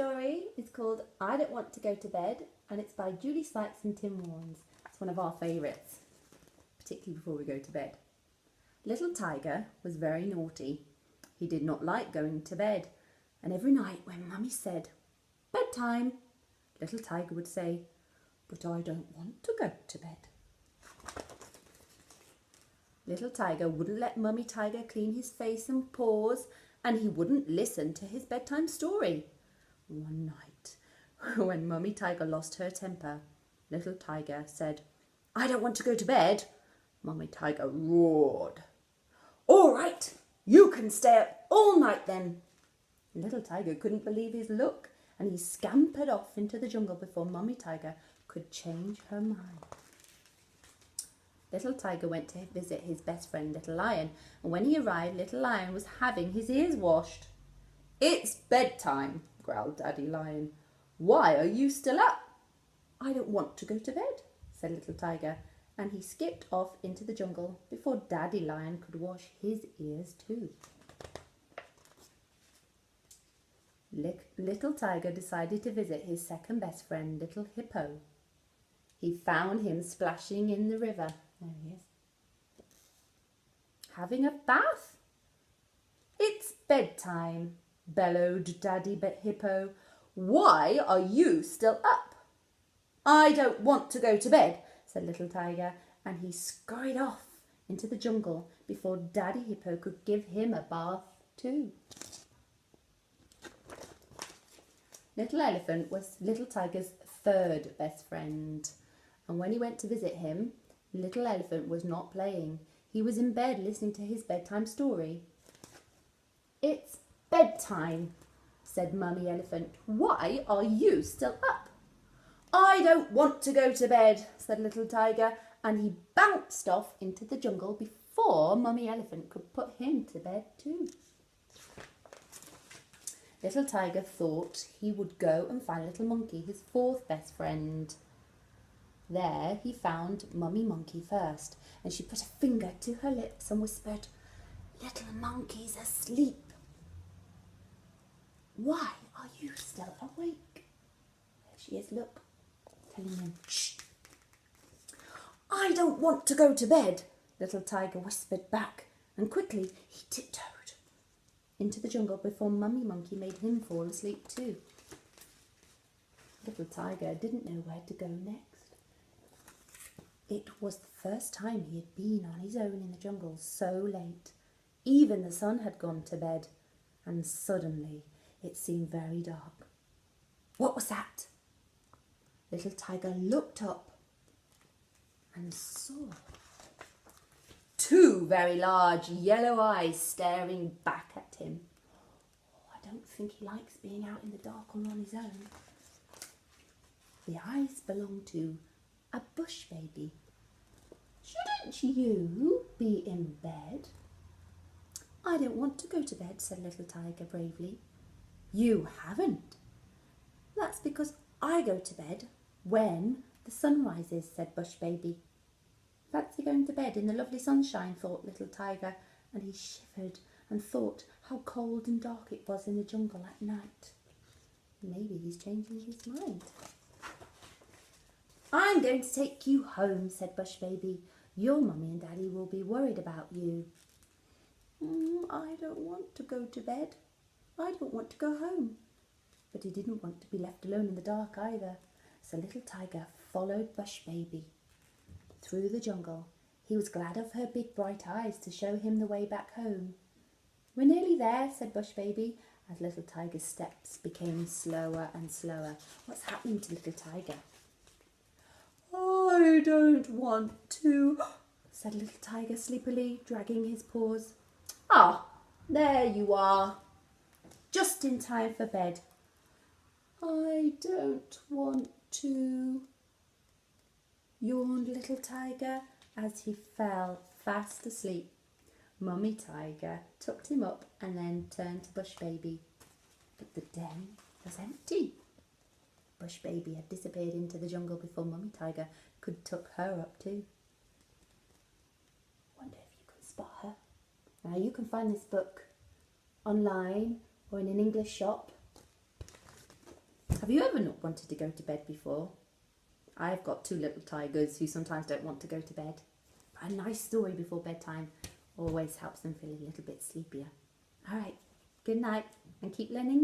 story is called I Don't Want to Go to Bed, and it's by Julie Sykes and Tim Warnes. It's one of our favourites, particularly before we go to bed. Little Tiger was very naughty. He did not like going to bed, and every night when Mummy said, "Bedtime," Little Tiger would say, "But I don't want to go to bed." Little Tiger wouldn't let Mummy Tiger clean his face and paws, and he wouldn't listen to his bedtime story. One night, when Mummy Tiger lost her temper, Little Tiger said, "I don't want to go to bed." Mummy Tiger roared. "All right, you can stay up all night then." Little Tiger couldn't believe his luck, and he scampered off into the jungle before Mummy Tiger could change her mind. Little Tiger went to visit his best friend Little Lion, and when he arrived, Little Lion was having his ears washed. "It's bedtime," growled Daddy Lion. "Why are you still up?" "I don't want to go to bed," said Little Tiger, and he skipped off into the jungle before Daddy Lion could wash his ears too. Little Tiger decided to visit his second best friend, Little Hippo. He found him splashing in the river. There he is. "Having a bath?" "It's bedtime," bellowed Daddy Hippo. "Why are you still up?" "I don't want to go to bed," said Little Tiger, and he scurried off into the jungle before Daddy Hippo could give him a bath too. Little Elephant was Little Tiger's third best friend, and when he went to visit him, Little Elephant was not playing. He was in bed listening to his bedtime story. "It's bedtime," said Mummy Elephant. "Why are you still up?" "I don't want to go to bed," said Little Tiger, and he bounced off into the jungle before Mummy Elephant could put him to bed too. Little Tiger thought he would go and find Little Monkey, his fourth best friend. There he found Mummy Monkey first, and she put a finger to her lips and whispered, "Little Monkey's asleep." "Why are you still awake?" "There she is, look," telling him, "Shh." "I don't want to go to bed," Little Tiger whispered back, and quickly he tiptoed into the jungle before Mummy Monkey made him fall asleep too. Little Tiger didn't know where to go next. It was the first time he had been on his own in the jungle so late. Even the sun had gone to bed, and suddenly it seemed very dark. What was that? Little Tiger looked up and saw two very large yellow eyes staring back at him. Oh, I don't think he likes being out in the dark all on his own. The eyes belonged to a bush baby. "Shouldn't you be in bed?" "I don't want to go to bed," said Little Tiger bravely. "You haven't?" "That's because I go to bed when the sun rises," said Bush Baby. "Fancy going to bed in the lovely sunshine," thought Little Tiger, and he shivered and thought how cold and dark it was in the jungle at night. Maybe he's changing his mind. "I'm going to take you home," said Bush Baby. "Your mummy and daddy will be worried about you." "I don't want to go to bed. I don't want to go home." But he didn't want to be left alone in the dark either. So Little Tiger followed Bush Baby through the jungle. He was glad of her big bright eyes to show him the way back home. "We're nearly there," said Bush Baby, as Little Tiger's steps became slower and slower. What's happening to Little Tiger? "I don't want to," said Little Tiger sleepily, dragging his paws. "Ah, there you are, just in time for bed." "I don't want to," yawned Little Tiger as he fell fast asleep. Mummy Tiger tucked him up and then turned to Bush Baby. But the den was empty. Bush Baby had disappeared into the jungle before Mummy Tiger could tuck her up too. Wonder if you can spot her. Now you can find this book online or in an English shop. Have you ever not wanted to go to bed before? I've got two little tigers who sometimes don't want to go to bed. But a nice story before bedtime always helps them feel a little bit sleepier. All right, good night and keep learning.